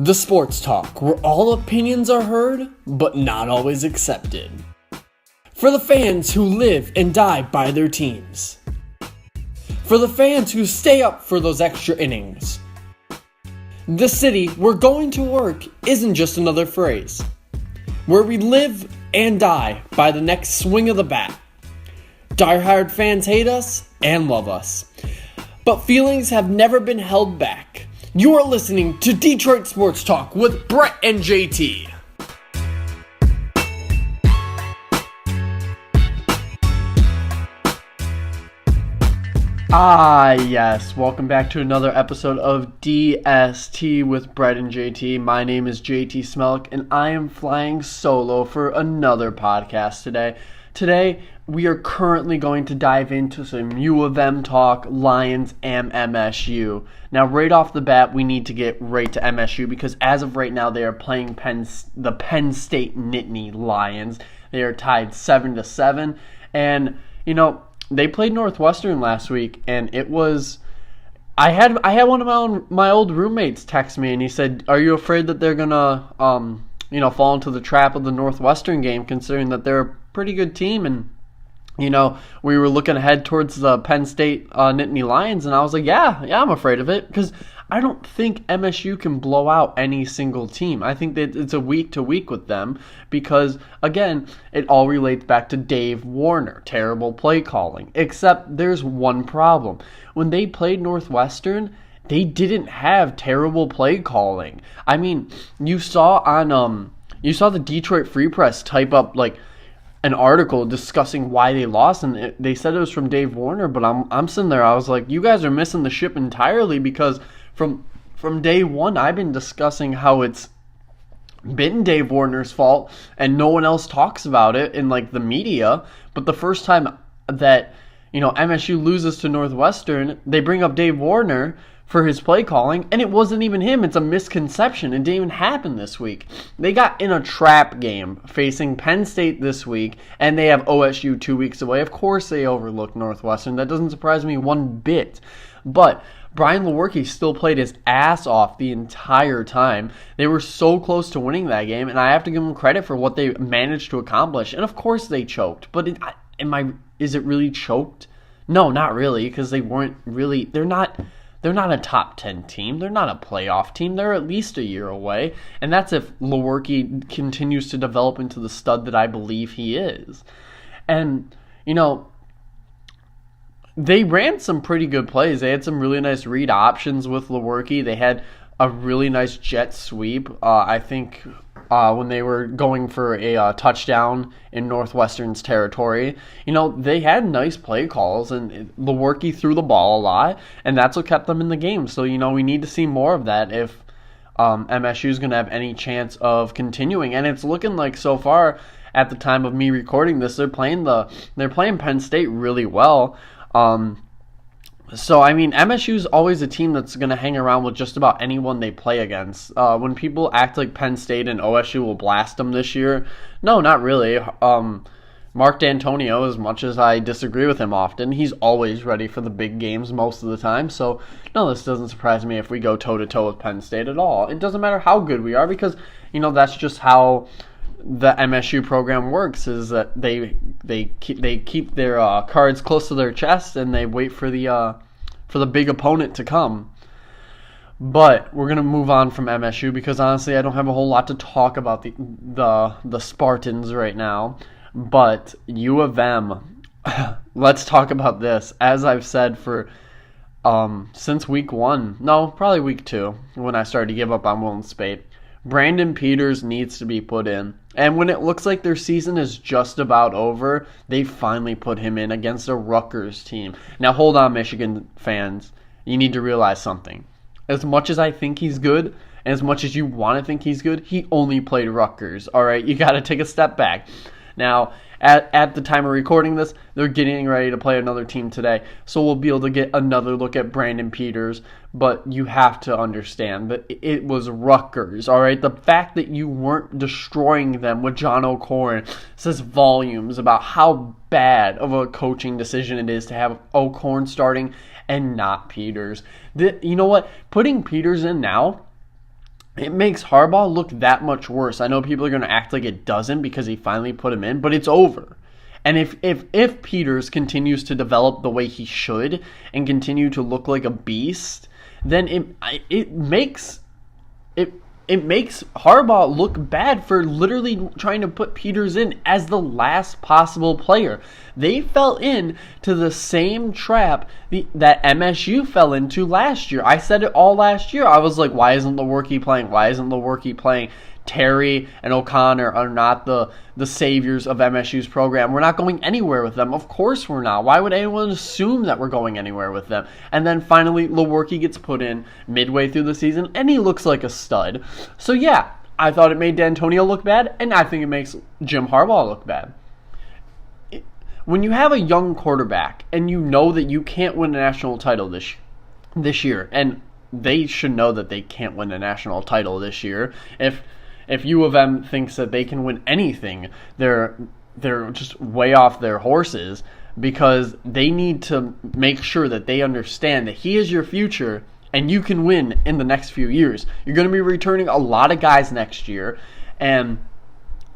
The sports talk, where all opinions are heard, but not always accepted. For the fans who live and die by their teams. For the fans who stay up for those extra innings. The city where going to work isn't just another phrase. Where we live and die by the next swing of the bat. Diehard fans hate us and love us. But feelings have never been held back. You are listening to Detroit Sports Talk with Brett and JT. Yes, welcome back to another episode of DST with Brett and JT. My name is JT Smelk, and I am flying solo for another podcast today. Today, we are currently going to dive into some UOFM talk, Lions, and MSU. Now, right off the bat, we need to get right to MSU because as of right now, they are playing the Penn State Nittany Lions. They are tied 7-7, and they played Northwestern last week, and it was. I had one of my old roommates text me, and he said, "Are you afraid that they're gonna fall into the trap of the Northwestern game, considering that they're a pretty good team?" And we were looking ahead towards the Penn State Nittany Lions, and I was like, yeah, I'm afraid of it, because I don't think MSU can blow out any single team. I think that it's a week to week with them, because, again, it all relates back to Dave Warner, terrible play calling, except there's one problem. When they played Northwestern, they didn't have terrible play calling. I mean, you saw the Detroit Free Press type up, an article discussing why they lost, and they said it was from Dave Warner, but I'm sitting there, I was like, you guys are missing the ship entirely, because from day one, I've been discussing how it's been Dave Warner's fault, and no one else talks about it in, the media, but the first time that, MSU loses to Northwestern, they bring up Dave Warner for his play calling, and it wasn't even him. It's a misconception. It didn't even happen this week. They got in a trap game facing Penn State this week, and they have OSU 2 weeks away. Of course they overlooked Northwestern. That doesn't surprise me one bit. But Brian Lewerke still played his ass off the entire time. They were so close to winning that game, and I have to give them credit for what they managed to accomplish. And of course they choked. But is it really choked? No, not really, because they weren't really. They're not a top 10 team. They're not a playoff team. They're at least a year away. And that's if Lewerke continues to develop into the stud that I believe he is. And, they ran some pretty good plays. They had some really nice read options with Lewerke. They had a really nice jet sweep. I think when they were going for a touchdown in Northwestern's territory, they had nice play calls, and Lewerke threw the ball a lot, and that's what kept them in the game. So, we need to see more of that if MSU is going to have any chance of continuing. And it's looking like so far, at the time of me recording this, they're playing Penn State really well. So, MSU is always a team that's going to hang around with just about anyone they play against. When people act like Penn State and OSU will blast them this year, no, not really. Mark D'Antonio, as much as I disagree with him often, he's always ready for the big games most of the time. So, no, this doesn't surprise me if we go toe-to-toe with Penn State at all. It doesn't matter how good we are, because, that's just how the MSU program works, is that they keep their cards close to their chest, and they wait for the big opponent to come. But we're gonna move on from MSU, because honestly I don't have a whole lot to talk about the Spartans right now. But U of M, let's talk about this. As I've said for since week 1, no, probably week 2, when I started to give up on Wilton Speight, Brandon Peters needs to be put in. And when it looks like their season is just about over, they finally put him in against a Rutgers team. Now, hold on, Michigan fans. You need to realize something. As much as I think he's good, and as much as you want to think he's good, he only played Rutgers. All right, you got to take a step back. Now, at the time of recording this, they're getting ready to play another team today. So we'll be able to get another look at Brandon Peters. But you have to understand that it was Rutgers, all right? The fact that you weren't destroying them with John O'Corn says volumes about how bad of a coaching decision it is to have O'Corn starting and not Peters. You know what? Putting Peters in now it makes Harbaugh look that much worse. I know people are going to act like it doesn't because he finally put him in, but it's over. And if Peters continues to develop the way he should and continue to look like a beast, then it makes Harbaugh look bad for literally trying to put Peters in as the last possible player. They fell into the same trap that MSU fell into last year. I said it all last year. I was like, why isn't Lewerke playing? Why isn't Lewerke playing? Terry and O'Connor are not the saviors of MSU's program. We're not going anywhere with them. Of course we're not. Why would anyone assume that we're going anywhere with them? And then finally, Lewerke gets put in midway through the season, and he looks like a stud. So yeah, I thought it made D'Antonio look bad, and I think it makes Jim Harbaugh look bad. When you have a young quarterback, and you know that you can't win a national title this year, and they should know that they can't win a national title this year. If U of M thinks that they can win anything, they're just way off their horses, because they need to make sure that they understand that he is your future and you can win in the next few years. You're going to be returning a lot of guys next year, and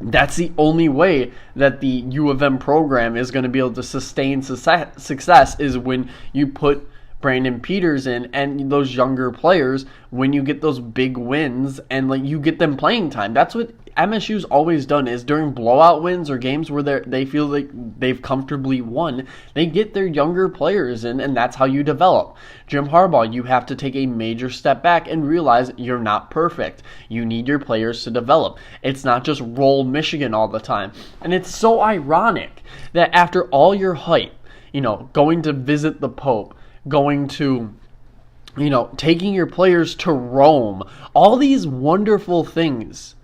that's the only way that the U of M program is going to be able to sustain success is when you put Brandon Peters in and those younger players, when you get those big wins and like you get them playing time. That's what MSU's always done, is during blowout wins or games where they feel like they've comfortably won, they get their younger players in, and that's how you develop. Jim Harbaugh, you have to take a major step back and realize you're not perfect. You need your players to develop. It's not just roll Michigan all the time. And it's so ironic that after all your hype, going to visit the Pope, going to, taking your players to Rome, all these wonderful things,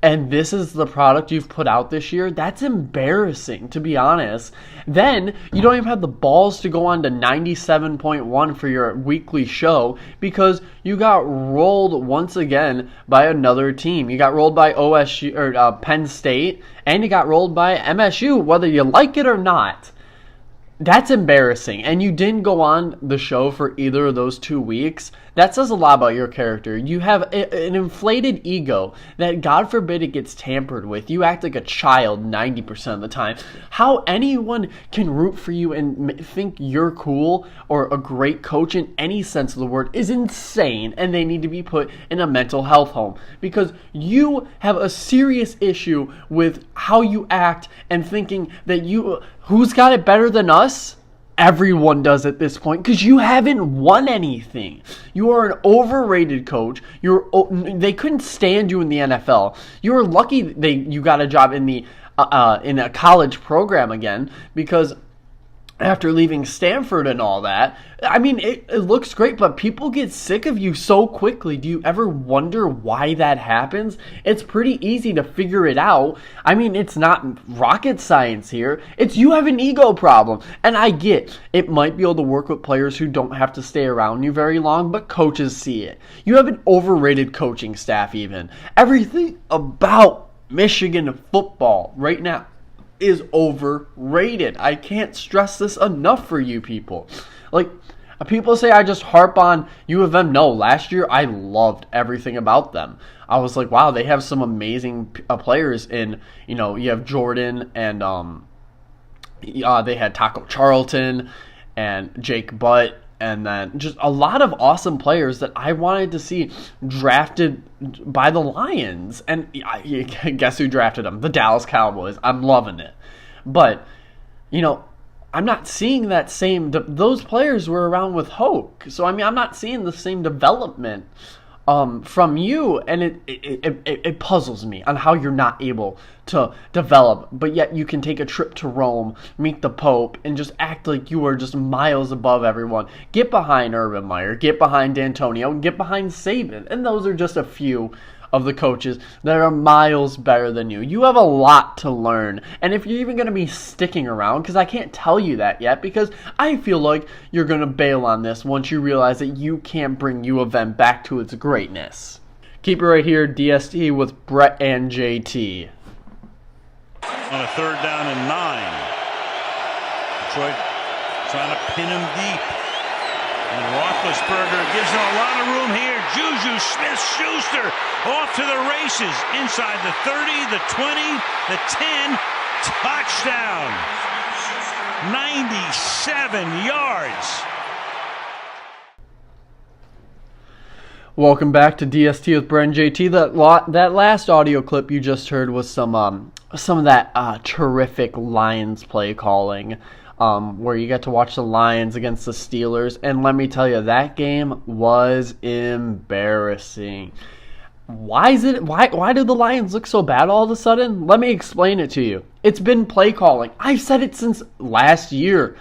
and this is the product you've put out this year, that's embarrassing, to be honest. Then you don't even have the balls to go on to 97.1 for your weekly show because you got rolled once again by another team. You got rolled by OSU or Penn State, and you got rolled by MSU, whether you like it or not. That's embarrassing, and you didn't go on the show for either of those 2 weeks. That says a lot about your character. You have an inflated ego that, God forbid, it gets tampered with. You act like a child 90% of the time. How anyone can root for you and think you're cool or a great coach in any sense of the word is insane, and they need to be put in a mental health home because you have a serious issue with how you act and thinking that who's got it better than us? Everyone does at this point because you haven't won anything. You are an overrated coach. They couldn't stand you in the NFL. You were lucky you got a job in a college program again because after leaving Stanford and all that, I mean, it looks great, but people get sick of you so quickly. Do you ever wonder why that happens? It's pretty easy to figure it out. I mean, it's not rocket science here. It's you have an ego problem. And I get it might be able to work with players who don't have to stay around you very long, but coaches see it. You have an overrated coaching staff even. Everything about Michigan football right now is overrated. I can't stress this enough for you people. Like, people say I just harp on U of M. No, last year I loved everything about them. I was like, wow, they have some amazing players in, you have Jordan and they had Taco Charlton and Jake Butt, and then just a lot of awesome players that I wanted to see drafted by the Lions. And guess who drafted them? The Dallas Cowboys. I'm loving it. But, I'm not seeing that same... Those players were around with Hoke. So, I mean, I'm not seeing the same development from you. And it puzzles me on how you're not able to develop. But yet you can take a trip to Rome, meet the Pope, and just act like you are just miles above everyone. Get behind Urban Meyer. Get behind D'Antonio. Get behind Saban. And those are just a few of the coaches that are miles better than you. You have a lot to learn. And if you're even going to be sticking around, because I can't tell you that yet, because I feel like you're going to bail on this once you realize that you can't bring U of M back to its greatness. Keep it right here, DST with Brett and JT. On a 3rd down and 9. Detroit trying to pin him deep. And Roethlisberger gives him a lot of room here. Juju Smith-Schuster off to the races. Inside the 30, the 20, the 10. Touchdown. 97 yards. Welcome back to DST with Brent JT. That last audio clip you just heard was some of that terrific Lions play calling, where you get to watch the Lions against the Steelers, and let me tell you, that game was embarrassing. Why do the Lions look so bad all of a sudden? Let me explain it to you. It's been play calling. I've said it since last year.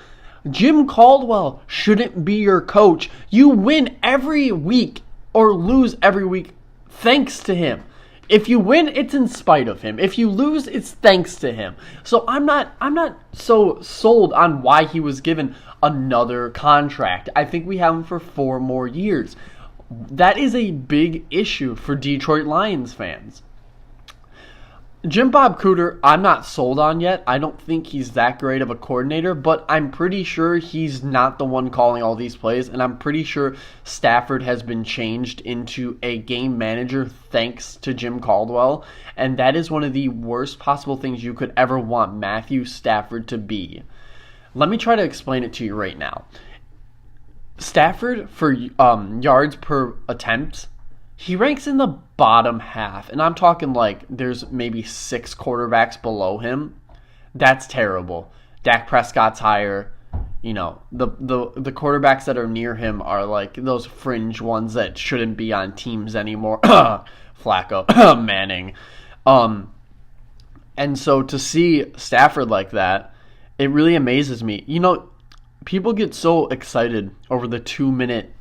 Jim Caldwell shouldn't be your coach. You win every week or lose every week thanks to him. If you win, it's in spite of him. If you lose, it's thanks to him. So I'm not so sold on why he was given another contract. I think we have him for 4 more years. That is a big issue for Detroit Lions fans. Jim Bob Cooter, I'm not sold on yet. I don't think he's that great of a coordinator, but I'm pretty sure he's not the one calling all these plays, and I'm pretty sure Stafford has been changed into a game manager thanks to Jim Caldwell, and that is one of the worst possible things you could ever want Matthew Stafford to be. Let me try to explain it to you right now. Stafford, for yards per attempt, he ranks in the bottom half, and I'm talking like there's maybe 6 quarterbacks below him. That's terrible. Dak Prescott's higher. You know, the quarterbacks that are near him are like those fringe ones that shouldn't be on teams anymore. Flacco, Manning. And so to see Stafford like that, it really amazes me. You know, people get so excited over the 2-minute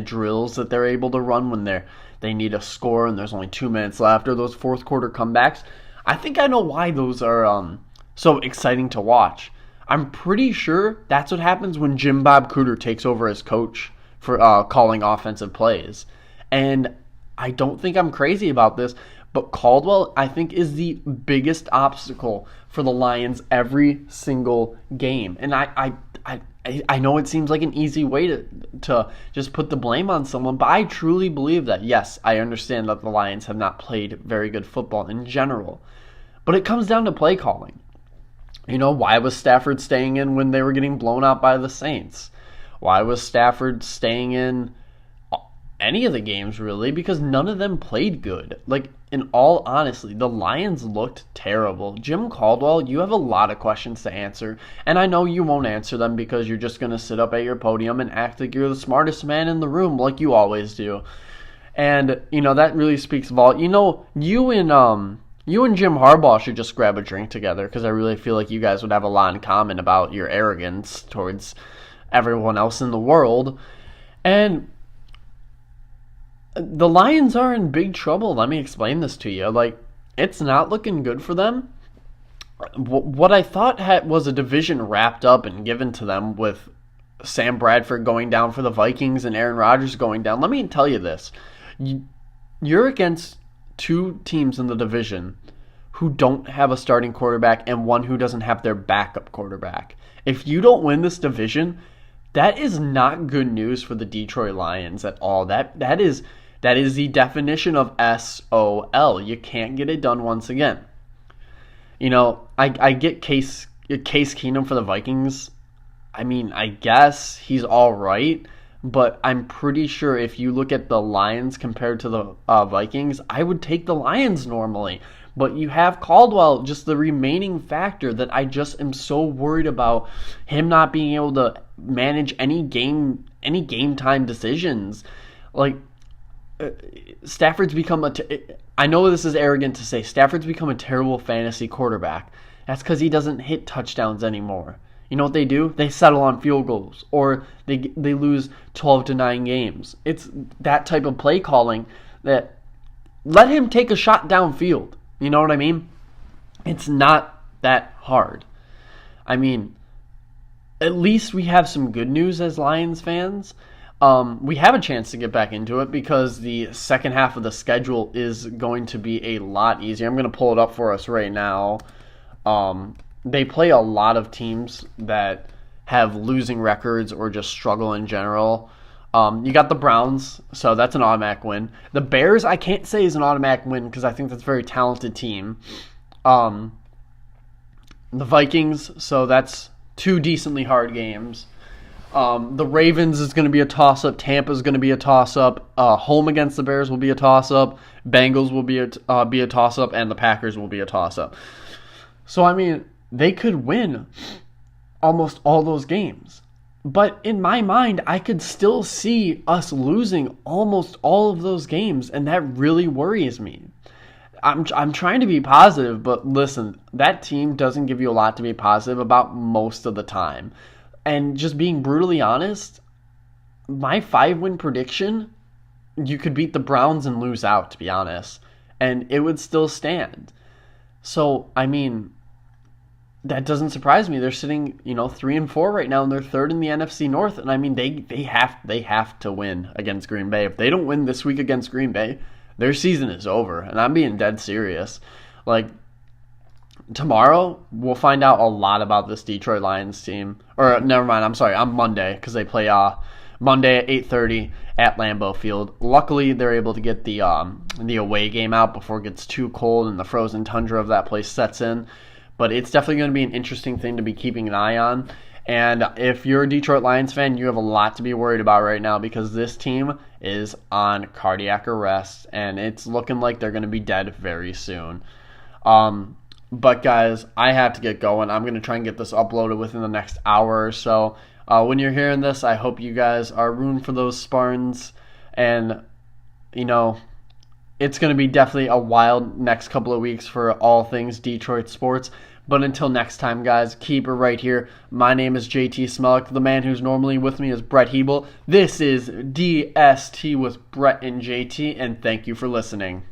drills that they're able to run when they need a score and there's only 2 minutes left, or those fourth quarter comebacks. I think I know why those are so exciting to watch. I'm pretty sure that's what happens when Jim Bob Cooter takes over as coach for calling offensive plays. And I don't think I'm crazy about this, but Caldwell, I think, is the biggest obstacle for the Lions every single game. And I know it seems like an easy way to just put the blame on someone, but I truly believe that, yes, I understand that the Lions have not played very good football in general, but it comes down to play calling. You know, why was Stafford staying in when they were getting blown out by the Saints? Why was Stafford staying in any of the games, really? Because none of them played good. Like, in all honesty, the Lions looked terrible. Jim Caldwell, you have a lot of questions to answer, and I know you won't answer them because you're just going to sit up at your podium and act like you're the smartest man in the room like you always do. And, you know, that really speaks volumes. You know, you and Jim Harbaugh should just grab a drink together, because I really feel like you guys would have a lot in common about your arrogance towards everyone else in the world. And the Lions are in big trouble. Let me explain this to you. Like, it's not looking good for them. What I thought was a division wrapped up and given to them with Sam Bradford going down for the Vikings and Aaron Rodgers going down. Let me tell you this. You're against 2 teams in the division who don't have a starting quarterback and one who doesn't have their backup quarterback. If you don't win this division, that is not good news for the Detroit Lions at all. That is the definition of SOL. You can't get it done once again. You know, I get Case Keenum for the Vikings. I mean, I guess he's all right, but I'm pretty sure if you look at the Lions compared to the Vikings, I would take the Lions normally. But you have Caldwell, just the remaining factor that I just am so worried about him not being able to manage any game time decisions. Like, Stafford's become I know this is arrogant to say, Stafford's become a terrible fantasy quarterback. That's because he doesn't hit touchdowns anymore. You know what they do? They settle on field goals, or they lose 12-9 games. It's that type of play calling that let him take a shot downfield. You know what I mean? It's not that hard. I mean, at least we have some good news as Lions fans. We have a chance to get back into it because the second half of the schedule is going to be a lot easier. I'm going to pull it up for us right now. They play a lot of teams that have losing records or just struggle in general. You got the Browns, so that's an automatic win. The Bears, I can't say is an automatic win because I think that's a very talented team. The Vikings, so that's 2 decently hard games. The Ravens is going to be a toss-up. Tampa is going to be a toss-up. Home against the Bears will be a toss-up. Bengals will be a toss-up, and the Packers will be a toss-up. So, I mean, they could win almost all those games. But in my mind, I could still see us losing almost all of those games, and that really worries me. I'm trying to be positive, but listen, that team doesn't give you a lot to be positive about most of the time. And just being brutally honest, my 5-win prediction, you could beat the Browns and lose out, to be honest, and it would still stand. So, I mean, that doesn't surprise me. They're sitting, 3-4 right now, and they're 3rd in the NFC North. And I mean, they have to win against Green Bay. If they don't win this week against Green Bay, their season is over. And I'm being dead serious. Like, tomorrow we'll find out a lot about this Detroit Lions team. Or never mind, I'm sorry, on Monday, because they play Monday at 8:30 at Lambeau Field. Luckily, they're able to get the away game out before it gets too cold and the frozen tundra of that place sets in. But it's definitely going to be an interesting thing to be keeping an eye on. And if you're a Detroit Lions fan, you have a lot to be worried about right now because this team is on cardiac arrest, and it's looking like they're going to be dead very soon. But guys, I have to get going. I'm going to try and get this uploaded within the next hour or so. When you're hearing this, I hope you guys are rooting for those Spartans. And, it's going to be definitely a wild next couple of weeks for all things Detroit sports. But until next time, guys, keep it right here. My name is JT Smellick. The man who's normally with me is Brett Hebel. This is DST with Brett and JT, and thank you for listening.